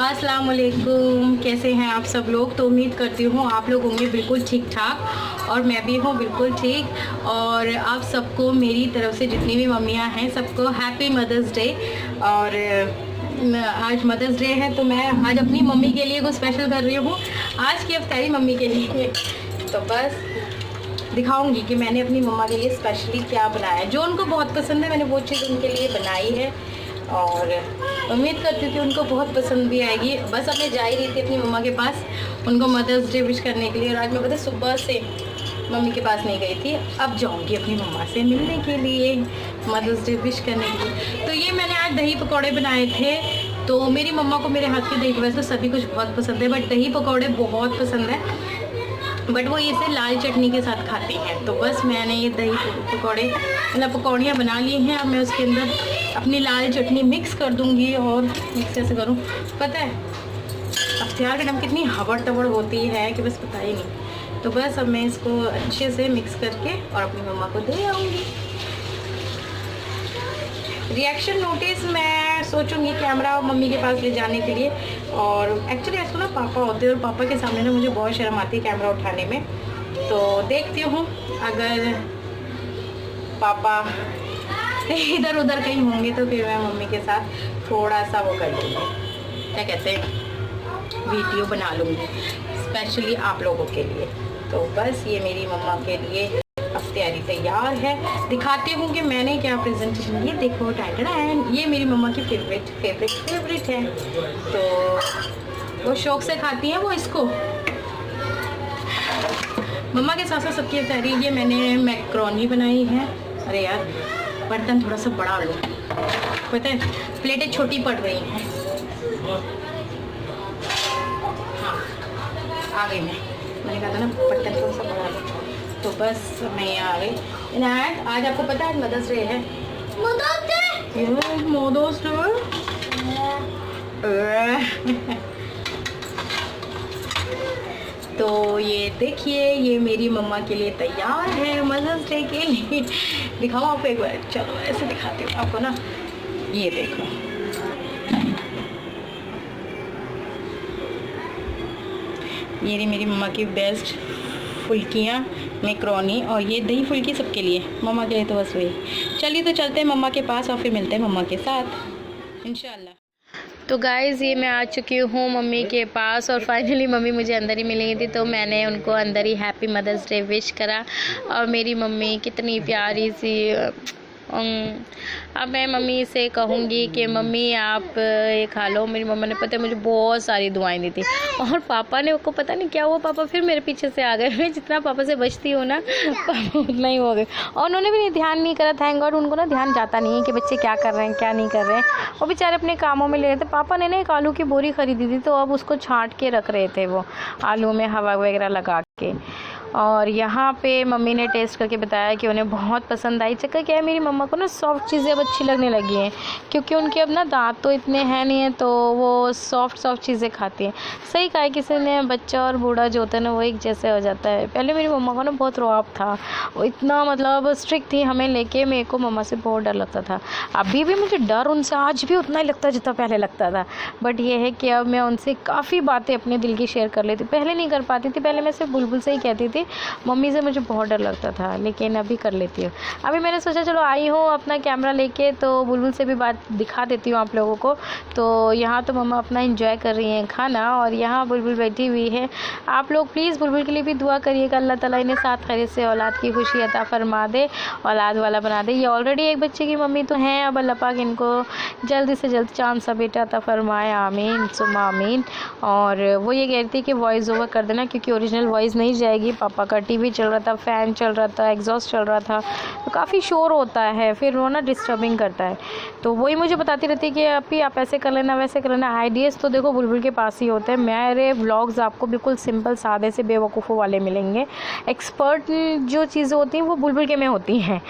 अस्सलाम वालेकुम, कैसे हैं आप सब लोग। तो उम्मीद करती हूँ आप लोग होंगे बिल्कुल ठीक ठाक और मैं भी हूँ बिल्कुल ठीक। और आप सबको मेरी तरफ से जितनी भी मम्मियाँ हैं सबको हैप्पी मदर्स डे। और आज मदर्स डे है तो मैं आज अपनी मम्मी के लिए कुछ स्पेशल कर रही हूँ, आज की अफ्तारी मम्मी के लिए। तो बस दिखाऊंगी कि मैंने अपनी मम्मा के लिए स्पेशली क्या बनाया है। जो उनको बहुत पसंद है मैंने वो चीज़ उनके लिए बनाई है और उम्मीद करती थी उनको बहुत पसंद भी आएगी। बस अब मैं जा ही रही थी अपनी मम्मा के पास उनको मदर्स डे विश करने के लिए। और आज मैं पता सुबह से मम्मी के पास नहीं गई थी, अब जाऊंगी अपनी मम्मा से मिलने के लिए, मदर्स डे विश करने के लिए। तो ये मैंने आज दही पकौड़े बनाए थे। तो मेरी मम्मा को मेरे हाथ के दही वैसे तो सभी कुछ बहुत पसंद है, बट दही पकौड़े बहुत पसंद है, बट वो इसे लाल चटनी के साथ खाती हैं। तो बस मैंने ये दही पकौड़े मतलब पकौड़ियाँ बना ली हैं। अब मैं उसके अंदर अपनी लाल चटनी मिक्स कर दूँगी। और मिक्स कैसे करूँ पता है, अफ्तार के टाइम कितनी हबड़ तबड़ होती है कि बस पता ही नहीं। तो बस अब मैं इसको अच्छे से मिक्स करके और अपनी मम्मा को दे आऊँगी। रिएक्शन नोटिस मैं सोचूंगी कैमरा मम्मी के पास ले जाने के लिए। और एक्चुअली ऐसा ना पापा होते हैं और पापा के सामने ना मुझे बहुत शर्म आती है कैमरा उठाने में। तो देखती हूँ अगर पापा इधर उधर कहीं होंगे तो फिर मैं मम्मी के साथ थोड़ा सा वो कर लूँगी, क्या कहते हैं, वीडियो बना लूँगी स्पेशली आप लोगों के लिए। तो बस ये मेरी मम्मा के लिए तैयारी तैयार है, दिखाती हूँ कि मैंने क्या प्रेजेंटेशन। ये देखो टाइटल एंड ये मेरी मम्मा की फेवरेट है। तो वो शौक से खाती हैं वो इसको। मम्मा के साथ साथ सबकी तैयारी। ये मैंने मैक्रोनी बनाई है। अरे यार बर्तन थोड़ा सा बड़ा लो, पता है प्लेटें छोटी पड़ रही हैं। हाँ आ गई मैंने कहा था ना बर्तन थोड़ा सा बड़ा लो। तो बस मैं यहाँ आ गई। इनायत आज आपको पता है मदर्स डे है। मदर्स डे तो ये देखिए ये मेरी मम्मा के लिए तैयार है मदर्स डे के लिए। दिखाओ आपको एक बार, चलो ऐसे दिखाती हूँ आपको ना। ये देखो ये रही मेरी मम्मा की बेस्ट फुल्कियाँ मैक्रोनी। और ये दही फुल्की सबके लिए, मम्मा के लिए तो बस वही। चलिए तो चलते हैं मम्मा के पास और फिर मिलते हैं मम्मा के साथ इंशाल्लाह। तो गाइज़ ये मैं आ चुकी हूँ मम्मी के पास और फाइनली मम्मी मुझे अंदर ही मिली थी तो मैंने उनको अंदर ही हैप्पी मदर्स डे विश करा। और मेरी मम्मी कितनी प्यारी सी। अब मैं मम्मी से कहूँगी कि मम्मी आप ये खा लो। मेरी मम्मा ने पता है मुझे बहुत सारी दुआएं दी थी और पापा ने उसको पता नहीं क्या हुआ, पापा फिर मेरे पीछे से आ गए। मैं जितना पापा से बचती हूँ ना पापा उतना ही हो गए। और उन्होंने भी नहीं ध्यान नहीं करा, थैंक गॉड। उनको ना ध्यान जाता नहीं है कि बच्चे क्या कर रहे हैं क्या नहीं कर रहे हैं, वो बेचारे अपने कामों में ले रहे थे। पापा ने ना एक आलू की बोरी ख़रीदी थी तो अब उसको छाँट के रख रहे थे, वो आलू में हवा वगैरह लगा के। और यहाँ पे मम्मी ने टेस्ट करके बताया कि उन्हें बहुत पसंद आई। चक्कर क्या है मेरी मम्मा को ना सॉफ्ट चीज़ें अब अच्छी लगने लगी हैं क्योंकि उनके अब ना दांत तो इतने हैं नहीं है तो वो सॉफ्ट चीज़ें खाती हैं। सही कहा है किसी ने, बच्चा और बूढ़ा जो होता है ना वो एक जैसे हो जाता है। पहले मेरी मम्मा को ना बहुत रौब था, वो इतना मतलब स्ट्रिक्ट थी हमें लेके। मेरे को मम्मा से बहुत डर लगता था, अभी भी मुझे डर उनसे आज भी उतना ही लगता है जितना पहले लगता था। बट ये है कि अब मैं उनसे काफ़ी बातें अपने दिल की शेयर कर लेती, पहले नहीं कर पाती थी। पहले मैं सिर्फ बुलबुल से ही कहती थी, मम्मी से मुझे बहुत डर लगता था, लेकिन अभी कर लेती हूँ। अभी मैंने सोचा चलो आई हूँ अपना कैमरा लेके तो बुलबुल से भी बात दिखा देती हूँ आप लोगों को। तो यहाँ तो मम्मा अपना एंजॉय कर रही हैं खाना और यहाँ बुलबुल बैठी हुई है। आप लोग प्लीज़ बुलबुल के लिए भी दुआ करिएगा, अल्लाह ताला इन्हें साथ खैरियत से औलाद की खुशी अता फरमा दे, औलाद वाला बना दे। ये ऑलरेडी एक बच्चे की मम्मी तो हैं, अब अल्लाह पाक इनको जल्दी से जल्द चांद सा बेटा अता फरमाए, आमीन सुम्मा आमीन। और वो ये कहती है कि वॉइस ओवर कर देना क्योंकि ओरिजिनल वॉइस नहीं जाएगी। पापा का टीवी चल रहा था, फ़ैन चल रहा था, एग्जॉस्ट चल रहा था तो काफ़ी शोर होता है, फिर वो ना डिस्टर्बिंग करता है। तो वही मुझे बताती रहती है कि अभी आप ऐसे कर लेना वैसे कर लेना। आइडियाज़ तो देखो बुलबुल के पास ही होते हैं। मेरे व्लॉग्स आपको बिल्कुल सिंपल सादे से बेवकूफ़ों वाले मिलेंगे, एक्सपर्ट जो चीज़ें होती हैं वो बुलबुल के में होती हैं।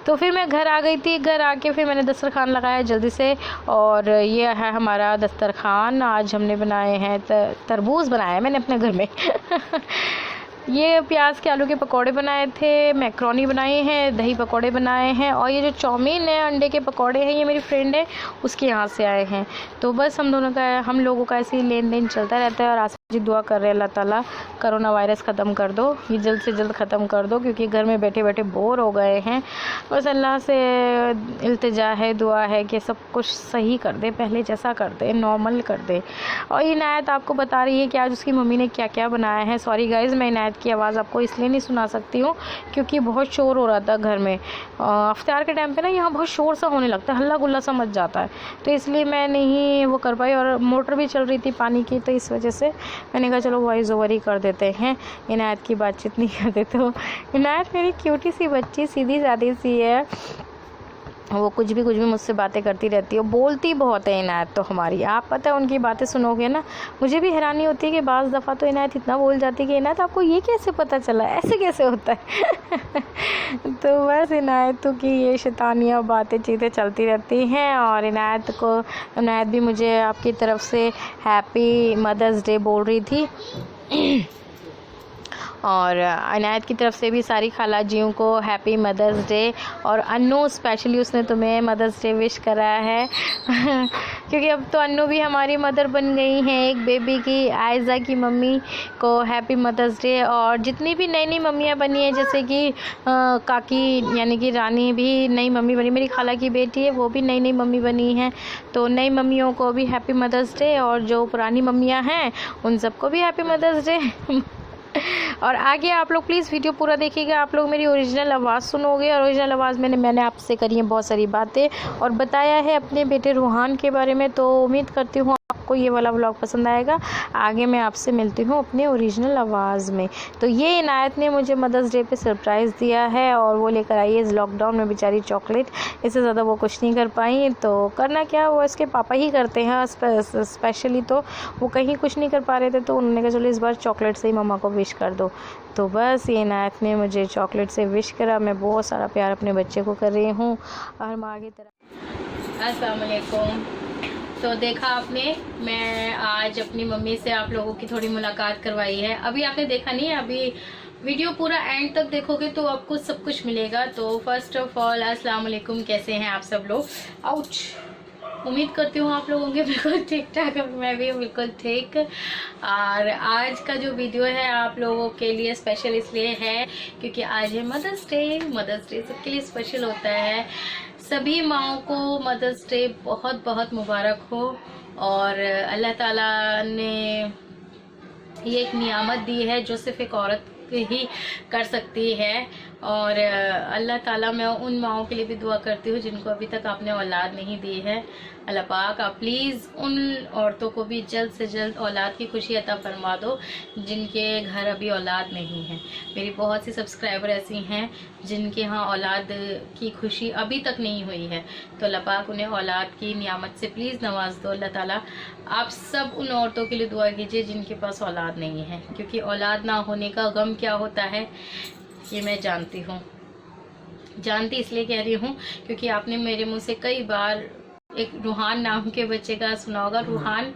तो फिर मैं घर आ गई थी, घर आके फिर मैंने दस्तरखान लगाया जल्दी से। और ये है हमारा दस्तरखान। आज हमने बनाए हैं तरबूज बनाया है मैंने अपने घर में ये प्याज के आलू के पकौड़े बनाए थे, मैक्रोनी बनाई है, दही पकौड़े बनाए हैं, और ये जो चाउमीन है अंडे के पकौड़े हैं, ये मेरी फ्रेंड है उसके यहाँ से आए हैं। तो बस हम लोगों का ऐसे ही लेन देन चलता रहता है। और आसिफ जी दुआ कर रहे हैं अल्लाह ताला कोरोना वायरस ख़त्म कर दो, ये जल्द से जल्द ख़त्म कर दो, क्योंकि घर में बैठे बैठे बोर हो गए हैं। बस अल्लाह से इल्तिजा है, दुआ है कि सब कुछ सही कर दे, पहले जैसा कर दे, नॉर्मल कर दे। और इनायत आपको बता रही है कि आज उसकी मम्मी ने क्या क्या बनाया है। सॉरी गाइज़, मैं इनायत की आवाज़ आपको इसलिए नहीं सुना सकती हूँ क्योंकि बहुत शोर हो रहा था घर में। इफ्तार के टाइम पे ना यहाँ बहुत शोर सा होने लगता है, हल्ला गुल्ला सा मच जाता है, तो इसलिए मैं नहीं वो कर पाई। और मोटर भी चल रही थी पानी की, तो इस वजह से मैंने कहा चलो वॉइस ओवर ही कर देते हैं, इनायत की बातचीत नहीं करते। तो इनायत मेरी क्यूटी सी बच्ची, सीधी सादी सी है, वो कुछ भी मुझसे बातें करती रहती है, बोलती बहुत है इनायत तो हमारी। आप पता है उनकी बातें सुनोगे ना, मुझे भी हैरानी होती है कि बाज़ दफ़ा तो इनायत इतना बोल जाती है कि इनायत आपको ये कैसे पता चला, ऐसे कैसे होता है। तो बस इनायत की ये शैतानियाँ बातें चीज़ें चलती रहती हैं। और इनायत भी मुझे आपकी तरफ से हैप्पी मदर्स डे बोल रही थी। और इनायत की तरफ से भी सारी खाला जियों को हैप्पी मदर्स डे। और अन्नू स्पेशली उसने तुम्हें मदर्स डे विश करा है क्योंकि अब तो अन्नू भी हमारी मदर बन गई हैं, एक बेबी की। आयज़ा की मम्मी को हैप्पी मदर्स डे। और जितनी भी नई नई मम्मियाँ बनी हैं, जैसे कि काकी यानी कि रानी भी नई मम्मी बनी, मेरी खाला की बेटी है वो भी नई नई मम्मी बनी हैं, तो नई मम्मियों को भी हैप्पी मदर्स डे। और जो पुरानी मम्मियाँ हैं उन सबको भी हैप्पी मदर्स डे। और आगे आप लोग प्लीज़ वीडियो पूरा देखिएगा, आप लोग मेरी ओरिजिनल आवाज़ सुनोगे। और ओरिजिनल आवाज़ मैंने आपसे करी है बहुत सारी बातें और बताया है अपने बेटे रूहान के बारे में, तो उम्मीद करती हूँ आपको ये वाला व्लॉग पसंद आएगा। आगे मैं आपसे मिलती हूँ अपने ओरिजिनल आवाज़ में। तो ये इनायत ने मुझे मदर्स डे पे सरप्राइज़ दिया है और वो लेकर आई है इस लॉकडाउन में बेचारी चॉकलेट। इससे ज़्यादा वो कुछ नहीं कर पाई, तो करना क्या, वो इसके पापा ही करते हैं स्पेशली, तो वो कहीं कुछ नहीं कर पा रहे थे, तो उन्होंने कहा चलो इस बार चॉकलेट से ही मम्मा को विश कर दो। तो बस ये इनायत ने मुझे चॉकलेट से विश करा। मैं बहुत सारा प्यार अपने बच्चे को कर रही हूँ। और हम आगे तरह अस्सलाम वालेकुम। तो देखा आपने, मैं आज अपनी मम्मी से आप लोगों की थोड़ी मुलाकात करवाई है। अभी आपने देखा नहीं है, अभी वीडियो पूरा एंड तक देखोगे तो आपको सब कुछ मिलेगा। तो फर्स्ट ऑफ ऑल अस्सलाम वालेकुम, कैसे हैं आप सब लोग। आउच, उम्मीद करती हूँ आप लोगों के बिल्कुल ठीक ठाक, मैं भी बिल्कुल ठीक। और आज का जो वीडियो है आप लोगों के लिए स्पेशल इसलिए है क्योंकि आज है मदर्स डे। मदर्स डे सबके लिए स्पेशल होता है। सभी माओं को मदर्स डे बहुत बहुत मुबारक हो। और अल्लाह ताला ने ये एक नियामत दी है जो सिर्फ एक औरत ही कर सकती है। और अल्लाह ताला, मैं उन माओं के लिए भी दुआ करती हूँ जिनको अभी तक आपने औलाद नहीं दी है। अल्लाह पाक आप प्लीज़ उन औरतों को भी जल्द से जल्द औलाद की खुशी अता फरमा दो जिनके घर अभी औलाद नहीं है। मेरी बहुत सी सब्सक्राइबर ऐसी हैं जिनके यहाँ औलाद की खुशी अभी तक नहीं हुई है, तो अल्लाह पाक उन्हें औलाद की नियामत से प्लीज़ नवाज दो। अल्लाह ताला आप सब उन औरतों के लिए दुआ कीजिए जिनके पास औलाद नहीं है, क्योंकि औलाद ना होने का गम क्या होता है ये मैं जानती हूँ। जानती इसलिए कह रही हूँ क्योंकि आपने मेरे मुंह से कई बार एक रूहान नाम के बच्चे का सुना होगा। रूहान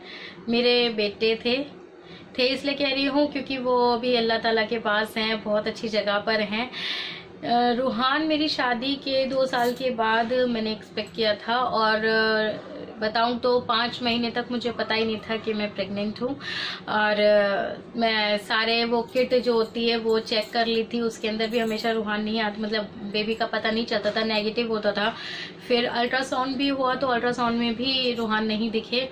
मेरे बेटे थे इसलिए कह रही हूँ क्योंकि वो अभी अल्लाह ताला के पास हैं, बहुत अच्छी जगह पर हैं। रूहान मेरी शादी के 2 साल के बाद मैंने एक्सपेक्ट किया था, और बताऊं तो 5 महीने तक मुझे पता ही नहीं था कि मैं प्रेग्नेंट हूँ। और मैं सारे वो किट जो होती है वो चेक कर ली थी, उसके अंदर भी हमेशा रूहान नहीं आता, मतलब बेबी का पता नहीं चलता था, नेगेटिव होता था। फिर अल्ट्रासाउंड भी हुआ तो अल्ट्रासाउंड में भी रूहान नहीं दिखे।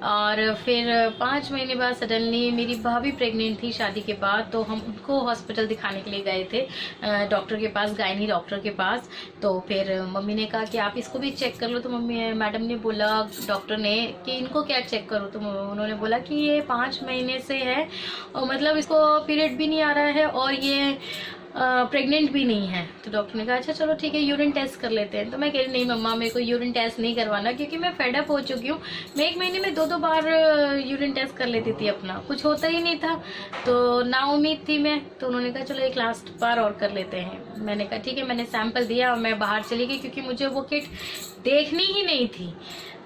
और फिर 5 महीने बाद सडनली मेरी भाभी प्रेग्नेंट थी शादी के बाद, तो हम उनको हॉस्पिटल दिखाने के लिए गए थे डॉक्टर के पास, गायनी डॉक्टर के पास। तो फिर मम्मी ने कहा कि आप इसको भी चेक कर लो, तो मैडम ने बोला डॉक्टर ने कि इनको क्या चेक करो, तो उन्होंने बोला कि ये 5 महीने से है और मतलब इसको पीरियड भी नहीं आ रहा है और ये प्रेग्नेंट भी नहीं है। तो डॉक्टर ने कहा अच्छा चलो ठीक है यूरिन टेस्ट कर लेते हैं। तो मैं कह रही नहीं मम्मा मेरे को यूरिन टेस्ट नहीं करवाना, क्योंकि मैं फेडअप हो चुकी हूँ। मैं 1 महीने में 2-2 बार यूरिन टेस्ट कर लेती थी, अपना कुछ होता ही नहीं था, तो ना उम्मीद थी मैं। तो उन्होंने कहा चलो एक लास्ट बार और कर लेते हैं। मैंने कहा ठीक है, मैंने सैंपल दिया और मैं बाहर चली गई क्योंकि मुझे वो किट देखनी ही नहीं थी।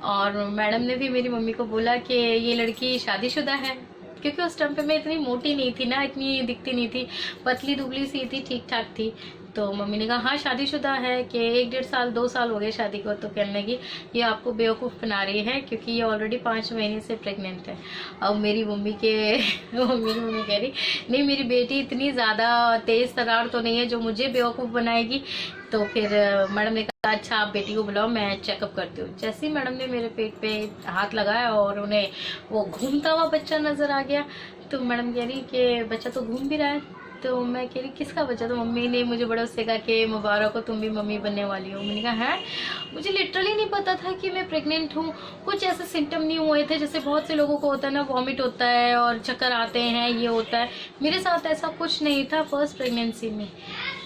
और मैडम ने भी मेरी मम्मी को बोला कि ये लड़की शादीशुदा है, क्योंकि उस टाइम पे मैं इतनी मोटी नहीं थी ना, इतनी दिखती नहीं थी, पतली दुबली सी थी, ठीक ठाक थी। तो मम्मी ने कहा हाँ शादीशुदा है कि 1-1.5 साल 2 साल हो गए शादी को। तो कहने लगी ये आपको बेवकूफ़ बना रही है क्योंकि ये ऑलरेडी 5 महीने से प्रेग्नेंट है। अब मेरी मम्मी कह रही नहीं मेरी बेटी इतनी ज़्यादा तेज़ तरार तो नहीं है जो मुझे बेवकूफ़ बनाएगी। तो फिर मैडम ने कहा अच्छा आप बेटी को बुलाओ मैं चेकअप करती हूँ। जैसे ही मैडम ने मेरे पेट पे हाथ लगाया और उन्हें वो घूमता हुआ बच्चा नज़र आ गया, तो मैडम कह रही कि बच्चा तो घूम भी रहा है। तो मैं कह रही किसका बच्चा? तो मम्मी ने मुझे बड़ा उससे कहा कि मुबारक हो तुम भी मम्मी बनने वाली हो। मैंने कहा है मुझे लिटरली नहीं पता था कि मैं प्रेग्नेंट हूँ। कुछ ऐसे सिम्टम नहीं हुए थे जैसे बहुत से लोगों को होता है ना, वॉमिट होता है और चक्कर आते हैं, ये होता है। मेरे साथ ऐसा कुछ नहीं था। फर्स्ट प्रेगनेंसी में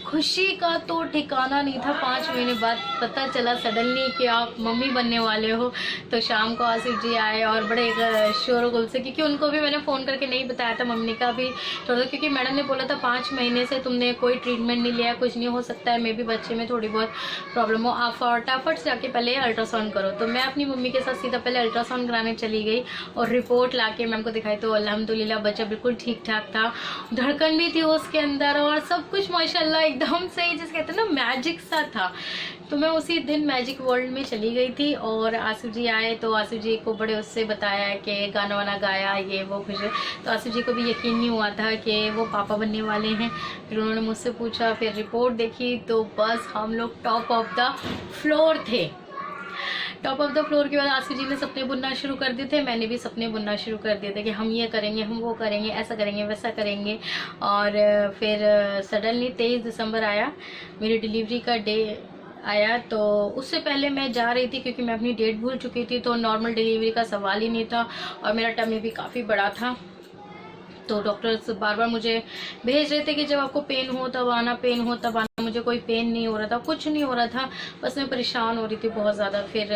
खुशी का तो ठिकाना नहीं था। 5 महीने बाद पता चला सडनली कि आप मम्मी बनने वाले हो। तो शाम को आसिफ जी आए और बड़े शोर-गुल से, क्योंकि उनको भी मैंने फ़ोन करके नहीं बताया था, मम्मी का भी थोड़ा, क्योंकि मैडम ने बोला था 5 महीने से तुमने कोई ट्रीटमेंट नहीं लिया, कुछ नहीं हो सकता है, मे बी बच्चे में थोड़ी बहुत प्रॉब्लम हो, आप फटाफट से जाके पहले अल्ट्रासाउंड करो। तो मैं अपनी मम्मी के साथ सीधा पहले अल्ट्रासाउंड कराने चली गई और रिपोर्ट ला के मैम को दिखाई। तो अल्हम्दुलिल्लाह बच्चा बिल्कुल ठीक ठाक था, धड़कन भी थी उसके अंदर और सब कुछ माशाल्लाह एकदम से जिस कहते हैं ना मैजिक सा था। तो मैं उसी दिन मैजिक वर्ल्ड में चली गई थी और आसिफ जी आए तो आसिफ जी को बड़े उससे बताया कि गाना वाना गाया, ये वो खुश है। तो आसिफ जी को भी यकीन नहीं हुआ था कि वो पापा बनने वाले हैं। फिर उन्होंने मुझसे पूछा, फिर रिपोर्ट देखी, तो बस हम लोग टॉप ऑफ द फ्लोर थे। टॉप ऑफ द फ्लोर के बाद आसिफ जी ने सपने बुनना शुरू कर दिए थे, मैंने भी सपने बुनना शुरू कर दिए थे कि हम ये करेंगे, हम वो करेंगे, ऐसा करेंगे, वैसा करेंगे। और फिर सडनली 23 दिसंबर आया, मेरी डिलीवरी का डे आया। तो उससे पहले मैं जा रही थी क्योंकि मैं अपनी डेट भूल चुकी थी, तो नॉर्मल डिलीवरी का सवाल ही नहीं था और मेरा टमी भी काफ़ी बड़ा था। तो डॉक्टर्स बार बार मुझे भेज रहे थे कि जब आपको पेन हो तब आना, पेन हो तब आना। मुझे कोई पेन नहीं हो रहा था, कुछ नहीं हो रहा था, बस मैं परेशान हो रही थी बहुत ज़्यादा। फिर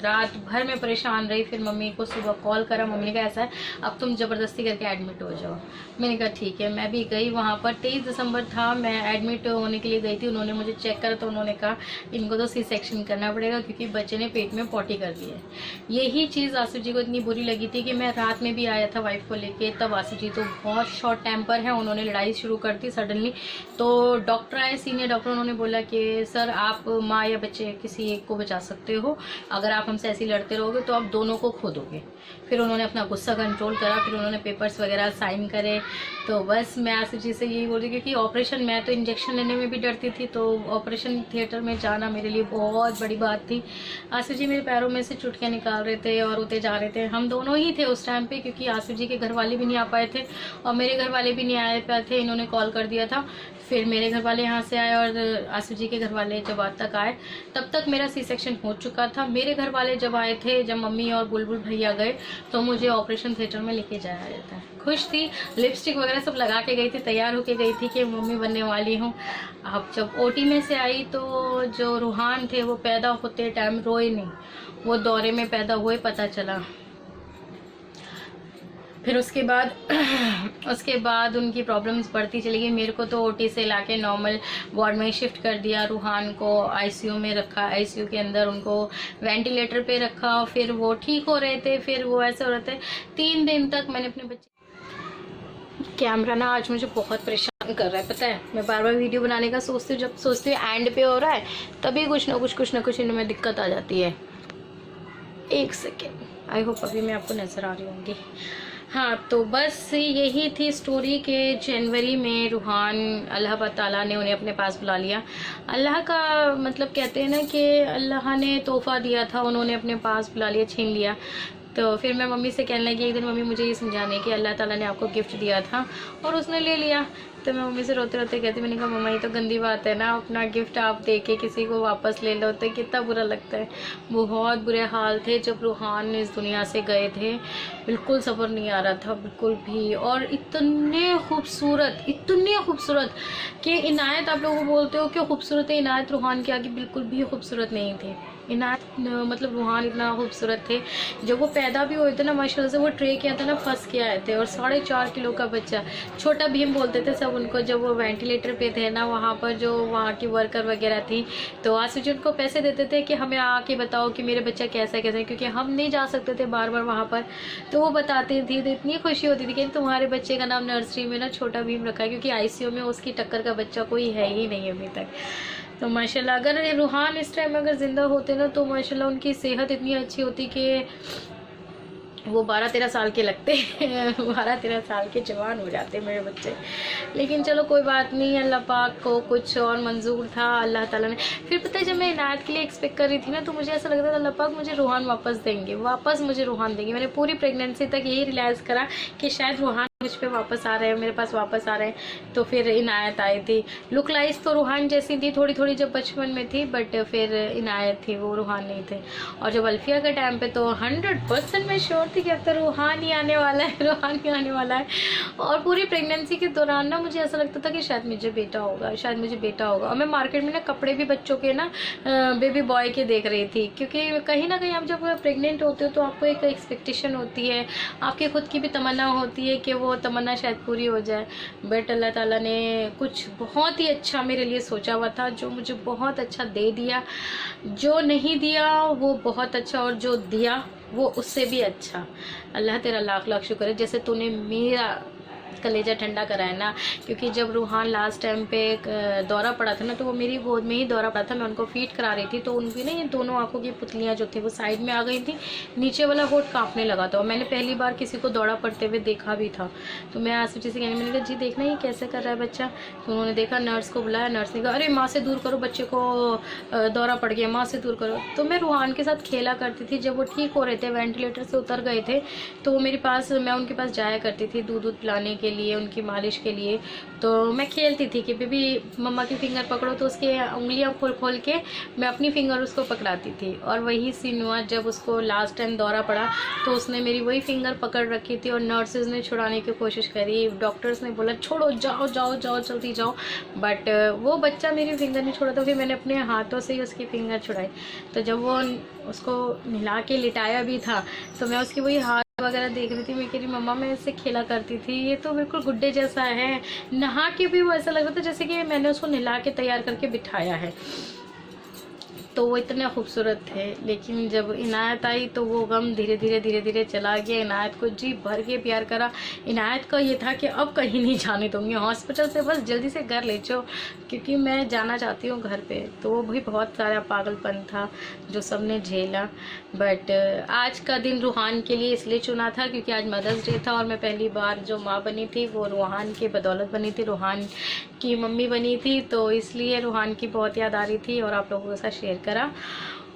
रात भर में परेशान रही। फिर मम्मी को सुबह कॉल करा, मम्मी ने कहा ऐसा है अब तुम ज़बरदस्ती करके एडमिट हो जाओ। मैंने कहा ठीक है। मैं भी गई वहाँ पर। 23 दिसंबर था, मैं एडमिट होने के लिए गई थी। उन्होंने मुझे चेक करा तो उन्होंने कहा इनको तो सी सेक्शन करना पड़ेगा क्योंकि बच्चे ने पेट में पॉटी कर दी है। यही चीज़ आसिफ जी को इतनी बुरी लगी थी कि मैं रात में भी आया था वाइफ को लेके, तब आसिफ जी तो बहुत शॉर्ट टेम्पर है, उन्होंने लड़ाई शुरू कर दी सडनली। तो डॉक्टर आए, सीनियर डॉक्टर, उन्होंने बोला कि सर आप माँ या बच्चे किसी एक को बचा सकते हो, अगर आप हमसे ऐसे ही लड़ते रहोगे तो आप दोनों को खो दोगे। फिर उन्होंने अपना गुस्सा कंट्रोल करा, फिर उन्होंने पेपर्स वगैरह साइन करे। तो बस मैं आसिफ जी से यही बोल रही क्योंकि ऑपरेशन, मैं तो इंजेक्शन लेने में भी डरती थी, तो ऑपरेशन थिएटर में जाना मेरे लिए बहुत बड़ी बात थी। आसिफ जी मेरे पैरों में से चुटकियाँ निकाल रहे थे और उठे जा रहे थे। हम दोनों ही थे उस टाइम पे क्योंकि आसिफ जी के घर वाले भी नहीं आ पाए थे और मेरे घर वाले भी नहीं आए पाए थे। इन्होंने कॉल कर दिया था, फिर मेरे घर वाले यहाँ से आए और आसिफ जी के घर वाले जब आज तक आए तब तक मेरा सी सेक्शन हो चुका था। मेरे घर वाले जब आए थे, जब मम्मी और बुलबुल भैया गए तो मुझे ऑपरेशन थिएटर में लेके जाया जाता है। खुश थी, लिपस्टिक वगैरह सब लगा के गई थी, तैयार होके गई थी कि मम्मी बनने वाली हूँ। अब जब ओटी में से आई तो जो रूहान थे वो पैदा होते टाइम रोए नहीं, वो दौरे में पैदा हुए पता चला। फिर उसके बाद उनकी प्रॉब्लम्स बढ़ती चली गई। मेरे को तो ओटी से लाके नॉर्मल वार्ड में शिफ्ट कर दिया, रूहान को आईसीयू में रखा, आईसीयू के अंदर उनको वेंटिलेटर पे रखा। फिर वो ठीक हो रहे थे, फिर वो ऐसे हो रहे थे। 3 दिन तक मैंने अपने बच्चे, कैमरा ना आज मुझे बहुत परेशान कर रहा है, पता है। मैं बार बार वीडियो बनाने का सोचती हूँ, जब सोचती हूँ एंड पे हो रहा है तभी कुछ ना कुछ इनमें दिक्कत आ जाती है। 1 सेकेंड, आई होप अभी मैं आपको नज़र आ रही होंगी। हाँ, तो बस यही थी स्टोरी के जनवरी में रूहान, अल्लाह ताला ने उन्हें अपने पास बुला लिया। अल्लाह का मतलब कहते हैं ना कि अल्लाह ने तोहफ़ा दिया था, उन्होंने अपने पास बुला लिया, छीन लिया। तो फिर मैं मम्मी से कहने लगी एक दिन, मम्मी मुझे ये समझाने कि अल्लाह ताला ने आपको गिफ्ट दिया था और उसने ले लिया। तो मैं मम्मी से रोते रोते कहती, मैंने कहा मम्मा ये तो गंदी बात है ना, अपना गिफ्ट आप दे के किसी को वापस ले लो तो कितना बुरा लगता है। बहुत बुरे हाल थे जब रूहान इस दुनिया से गए थे, बिल्कुल सब्र नहीं आ रहा था बिल्कुल भी। और इतने खूबसूरत कि इनायत, आप लोगों को बोलते हो कि खूबसूरत है, इनायत रूहान के आगे बिल्कुल भी खूबसूरत नहीं थे। इनायत मतलब रूहान इतना खूबसूरत थे। जब वो पैदा भी हुए थे ना, माशाल्लाह से वो ट्रे किया था ना, फंस के आए थे और 4.5 किलो का बच्चा, छोटा भीम बोलते थे सब जब उनको, जब वो वेंटिलेटर पे थे ना, वहाँ पर जो वहाँ की वर्कर वगैरह थी, तो आंसू जी उनको पैसे देते थे कि हमें आके बताओ कि मेरे बच्चा कैसा है, क्योंकि हम नहीं जा सकते थे बार बार वहाँ पर। तो वो बताती थी, तो इतनी खुशी होती थी कि तुम्हारे बच्चे का नाम नर्सरी में ना छोटा भीम रखा है, क्योंकि आईसीयू में उसकी टक्कर का बच्चा कोई है ही नहीं अभी तक। तो माशाल्लाह अगर रूहान इस टाइम अगर ज़िंदा होते ना, तो माशाल्लाह उनकी सेहत इतनी अच्छी होती कि वो 12-13 साल के लगते 12-13 साल के जवान हो जाते मेरे बच्चे। लेकिन चलो कोई बात नहीं, अल्लाह पाक को कुछ और मंजूर था, अल्लाह ताला ने। फिर पता है, जब मैं इनायत के लिए एक्सपेक्ट कर रही थी ना, तो मुझे ऐसा लगता था अल्लाह पाक मुझे रूहान वापस देंगे, वापस मुझे रूहान देंगे। मैंने पूरी प्रेगनेंसी तक यही रियलाइज़ करा कि शायद रूहान मुझ पे वापस आ रहे हैं, मेरे पास वापस आ रहे हैं। तो फिर इनायत आई थी। लुक लाइज तो रूहान जैसी थी थोड़ी थोड़ी जब बचपन में थी, बट फिर इनायत थी, वो रूहान नहीं थे। और जब अल्फिया के टाइम पे तो 100% मैं श्योर थी कि अब तो रूहान ही आने वाला है, रूहान ही आने वाला है। और पूरी प्रेगनेंसी के दौरान ना मुझे ऐसा लगता था कि शायद मुझे बेटा होगा, शायद मुझे बेटा होगा। और मैं मार्केट में ना कपड़े भी बच्चों के ना बेबी बॉय के देख रही थी, क्योंकि कहीं ना कहीं आप जब प्रेग्नेंट होते हो तो आपको एक एक्सपेक्टेशन होती है, आपकी खुद की भी तमन्ना होती है कि वो तमन्ना शायद पूरी हो जाए। बट अल्लाह ताला ने कुछ बहुत ही अच्छा मेरे लिए सोचा हुआ था, जो मुझे बहुत अच्छा दे दिया। जो नहीं दिया वो बहुत अच्छा, और जो दिया वो उससे भी अच्छा। अल्लाह तेरा लाख लाख शुक्र है, जैसे तूने मेरा कलेजा ठंडा करा है ना। क्योंकि जब रूहान लास्ट टाइम पे दौरा पड़ा था ना, तो वो मेरी गोद में ही दौरा पड़ा था, मैं उनको फीड करा रही थी। तो उनकी ना ये दोनों आंखों की पुतलियां जो थी वो साइड में आ गई थी, नीचे वाला होठ कांपने लगा था। और मैंने पहली बार किसी को दौरा पड़ते हुए देखा भी था। तो मैं आंसू जी से कहने, मैंने कहा जी देखना ये कैसे कर रहा है बच्चा। तो उन्होंने देखा, नर्स को बुलाया, नर्स ने कहा अरे माँ से दूर करो, बच्चे को दौरा पड़ गया, माँ से दूर करो। तो मैं रूहान के साथ खेला करती थी। जब वो ठीक हो रहे थे, वेंटिलेटर से उतर गए थे, तो वो मेरे पास, मैं उनके पास जाया करती थी दूध पिलाने के लिए, उनकी मालिश के लिए। तो मैं खेलती थी कि बेबी मम्मा की फिंगर पकड़ो, तो उसके उंगलियां खोल खोल के मैं अपनी फिंगर उसको पकड़ाती थी। और वही सीन हुआ जब उसको लास्ट टाइम दौरा पड़ा, तो उसने मेरी वही फिंगर पकड़ रखी थी और नर्सेज ने छुड़ाने की कोशिश करी। डॉक्टर्स ने बोला छोड़ो, जाओ जाओ जाओ जल्दी जाओ, बट वो बच्चा मेरी फिंगर नहीं छोड़ा। तो फिर मैंने अपने हाथों से ही उसकी फिंगर छुड़ाई। तो जब वो उसको नहला के लिटाया भी था, तो मैं उसकी वही हाथ वगैरह देख रही थी। मैं कह रही मम्मा मैं इससे खेला करती थी, ये तो बिल्कुल गुड्डे जैसा है। नहा के भी वो ऐसा लग रहा था जैसे कि मैंने उसको नहला के तैयार करके बिठाया है। तो वो इतने खूबसूरत थे। लेकिन जब इनायत आई तो वो गम धीरे धीरे धीरे धीरे चला गया। इनायत को जी भर के प्यार करा। इनायत का ये था कि अब कहीं नहीं जाने दूंगी हॉस्पिटल से, बस जल्दी से घर ले जाओ, क्योंकि मैं जाना चाहती हूँ घर पे। तो वो भी बहुत सारा पागलपन था जो सबने झेला। बट आज का दिन रूहान के लिए इसलिए चुना था क्योंकि आज मदर्स डे था, और मैं पहली बार जो माँ बनी थी वो रूहान की बदौलत बनी थी, रूहान की मम्मी बनी थी। तो इसलिए रूहान की बहुत याद आ रही थी और आप लोगों के साथ शेयर करा।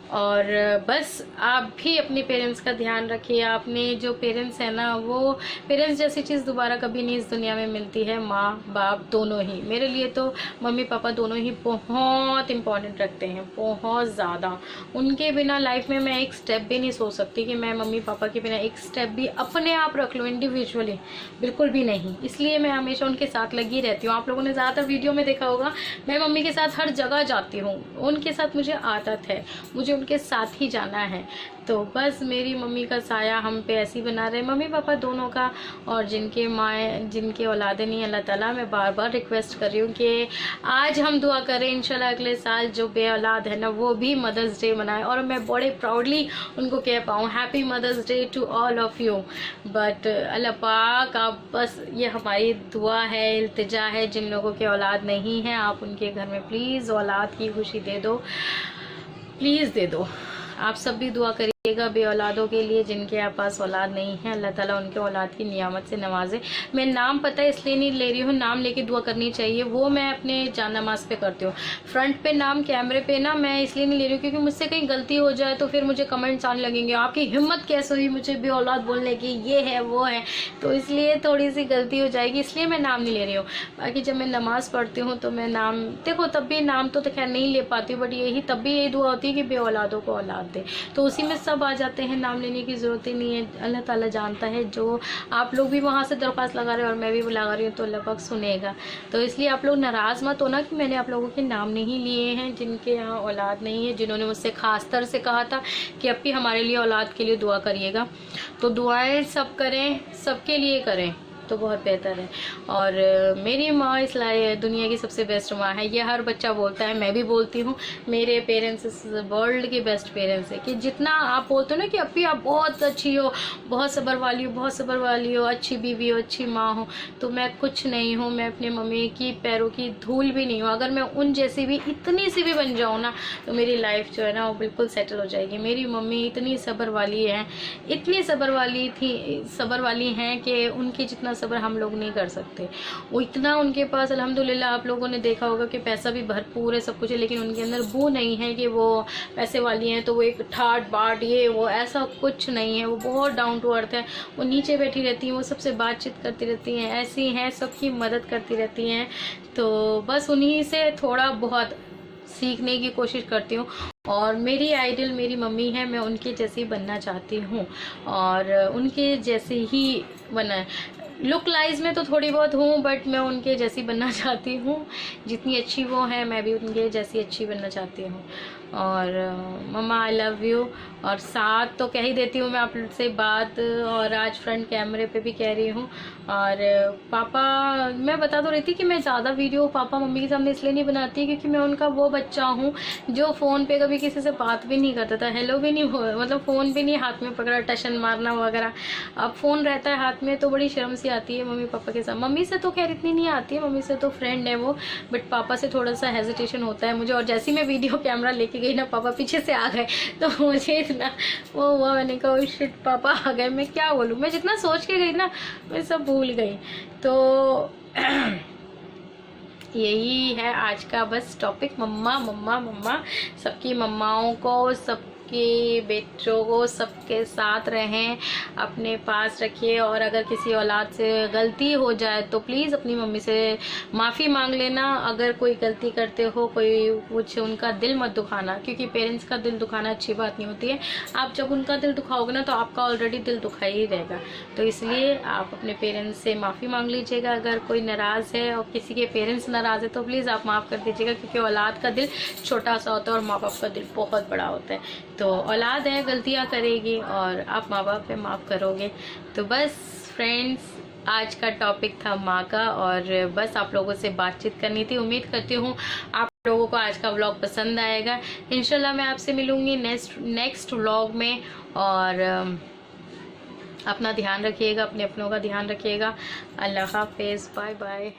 और बस आप भी अपने पेरेंट्स का ध्यान रखिए। आपने जो पेरेंट्स है ना, वो पेरेंट्स जैसी चीज़ दोबारा कभी नहीं इस दुनिया में मिलती है। माँ बाप दोनों ही, मेरे लिए तो मम्मी पापा दोनों ही बहुत इम्पोर्टेंट रखते हैं, बहुत ज़्यादा। उनके बिना लाइफ में मैं एक स्टेप भी नहीं सोच सकती कि मैं मम्मी पापा के बिना एक स्टेप भी अपने आप रख लूँ इंडिविजुअली, बिल्कुल भी नहीं। इसलिए मैं हमेशा उनके साथ लगी रहती हूँ। आप लोगों ने ज़्यादातर वीडियो में देखा होगा, मैं मम्मी के साथ हर जगह जाती हूँ। उनके साथ मुझे आदत है, मुझे उनके साथ ही जाना है। तो बस मेरी मम्मी का साया हम पे ऐसी बना रहे, मम्मी पापा दोनों का। और जिनके माए, जिनके औलादे नहीं, अल्लाह ताला मैं बार बार रिक्वेस्ट कर रही हूँ कि आज हम दुआ करें इंशाल्लाह अगले साल जो बे औलाद है ना, वो भी मदर्स डे मनाए और मैं बड़े प्राउडली उनको कह पाऊँ happy mothers day to all of you. But अल्लाह पाक, आप बस ये हमारी दुआ है, इल्तिजा है, जिन लोगों के औलाद नहीं है आप उनके घर में प्लीज़ औलाद की खुशी दे दो, प्लीज़ दे दो। आप सब भी दुआ करिएगा बे औलादों के लिए जिनके पास औलाद नहीं है। अल्लाह ताला उनके औलाद की नियामत से नवाजे। मैं नाम पता है इसलिए नहीं ले रही हूँ, नाम लेके दुआ करनी चाहिए, वो मैं अपने जान नमाज पे करती हूँ। फ्रंट पे नाम कैमरे पे ना मैं इसलिए नहीं ले रही हूँ क्योंकि मुझसे कहीं गलती हो जाए तो फिर मुझे कमेंट्स आने लगेंगे, आपकी हिम्मत कैसे हुई मुझे बे औलाद बोलने की, ये है वो है। तो इसलिए थोड़ी सी गलती हो जाएगी, इसलिए मैं नाम नहीं ले रही हूँ। बाकी जब मैं नमाज़ पढ़ती हूँ तो मैं नाम, देखो तब भी नाम तो खैर नहीं ले पाती हूँ, बट यही तब भी यही दुआ होती है कि बे औलादों को औलाद दे। तो उसी में सब आ जाते हैं, नाम लेने की ज़रूरत ही नहीं है। अल्लाह ताला जानता है, जो आप लोग भी वहाँ से दरख्वास्त लगा रहे हो और मैं भी लगा रही हूँ तो अल्लाह पाक सुनेगा। तो इसलिए आप लोग नाराज़ मत होना कि मैंने आप लोगों के नाम नहीं लिए हैं जिनके यहाँ औलाद नहीं है, जिन्होंने मुझसे खास तर से कहा था कि अब भी हमारे लिए औलाद के लिए दुआ करिएगा। तो दुआएँ सब करें, सबके लिए करें, तो बहुत बेहतर है। और मेरी माँ इस दुनिया की सबसे बेस्ट माँ है, ये हर बच्चा बोलता है, मैं भी बोलती हूँ। मेरे पेरेंट्स इस वर्ल्ड के बेस्ट पेरेंट्स है। कि जितना आप बोलते हो ना कि अभी आप बहुत अच्छी हो, बहुत सब्र वाली हो, बहुत सब्र वाली हो, अच्छी बीवी हो, अच्छी माँ हो, तो मैं कुछ नहीं हूँ। मैं अपनी मम्मी की पैरों की धूल भी नहीं हूँ। अगर मैं उन जैसी भी इतनी सी भी बन जाऊँ ना, तो मेरी लाइफ जो है ना वो बिल्कुल सेटल हो जाएगी। मेरी मम्मी इतनी सब्र वाली है, इतनी सब्र वाली हैं कि उनके जितना सब्र हम लोग नहीं कर सकते। वो इतना उनके पास अल्हम्दुलिल्लाह, आप लोगों ने देखा होगा कि पैसा भी भरपूर है, सब कुछ है, लेकिन उनके अंदर वो नहीं है कि वो पैसे वाली हैं तो वो एक ठाट बाट ये वो, ऐसा कुछ नहीं है। वो बहुत डाउन टू अर्थ है। वो नीचे बैठी रहती हैं, वो सबसे बातचीत करती रहती हैं, ऐसी हैं, सबकी मदद करती रहती हैं। तो बस उन्हीं से थोड़ा बहुत सीखने की कोशिश करती हूँ। और मेरी आइडल मेरी मम्मी है, मैं उनके जैसी बनना चाहती हूँ और उनके जैसे ही बनना। लुक लाइज में तो थोड़ी बहुत हूँ, बट मैं उनके जैसी बनना चाहती हूँ। जितनी अच्छी वो है, मैं भी उनके जैसी अच्छी बनना चाहती हूँ। और मम्मा आई लव यू। और साथ तो कह ही देती हूँ मैं आपसे बात, और आज फ्रंट कैमरे पे भी कह रही हूँ। और पापा, मैं बता तो रही थी कि मैं ज़्यादा वीडियो पापा मम्मी के सामने इसलिए नहीं बनाती क्योंकि मैं उनका वो बच्चा हूँ जो फ़ोन पे कभी किसी से बात भी नहीं करता था, हेलो भी नहीं हो, मतलब फ़ोन भी नहीं हाथ में पकड़ा, टशन मारना वगैरह। अब फ़ोन रहता है हाथ में तो बड़ी शर्म सी आती है मम्मी पापा के साथ। मम्मी से तो खैर इतनी नहीं आती है, मम्मी से तो फ्रेंड है वो, बट पापा से थोड़ा सा हेजिटेशन होता है मुझे। और जैसे ही मैं वीडियो कैमरा लेके गई ना, पापा पीछे से आ गए, तो मुझे इतना वो हुआ, मैंने कहा शिट पापा आ गए, मैं क्या बोलूँ। मैं जितना सोच के गई ना, मैं सब भूल गई। तो यही है आज का बस टॉपिक, मम्मा मम्मा मम्मा। सबकी मम्माओं को, सबके बेटों को सबके साथ रहें, अपने पास रखिए। और अगर किसी औलाद से गलती हो जाए तो प्लीज़ अपनी मम्मी से माफ़ी मांग लेना। अगर कोई गलती करते हो, कोई कुछ, उनका दिल मत दुखाना, क्योंकि पेरेंट्स का दिल दुखाना अच्छी बात नहीं होती है। आप जब उनका दिल दुखाओगे ना, तो आपका ऑलरेडी दिल दुखा ही रहेगा। तो इसलिए आप अपने पेरेंट्स से माफ़ी मांग लीजिएगा। अगर कोई नाराज़ है और किसी के पेरेंट्स नाराज़ है तो प्लीज़ आप माफ़ कर दीजिएगा, क्योंकि औलाद का दिल छोटा सा होता है और माँ बाप का दिल बहुत बड़ा होता है। तो औलाद है, गलतियाँ करेगी और आप माँ बाप पे माफ़ करोगे। तो बस फ्रेंड्स, आज का टॉपिक था माँ का, और बस आप लोगों से बातचीत करनी थी। उम्मीद करती हूँ आप लोगों को आज का व्लॉग पसंद आएगा। इंशाल्लाह मैं आपसे मिलूँगी नेक्स्ट व्लॉग में। और अपना ध्यान रखिएगा, अपने अपनों का ध्यान रखिएगा। अल्लाह हाफिज़, बाय बाय।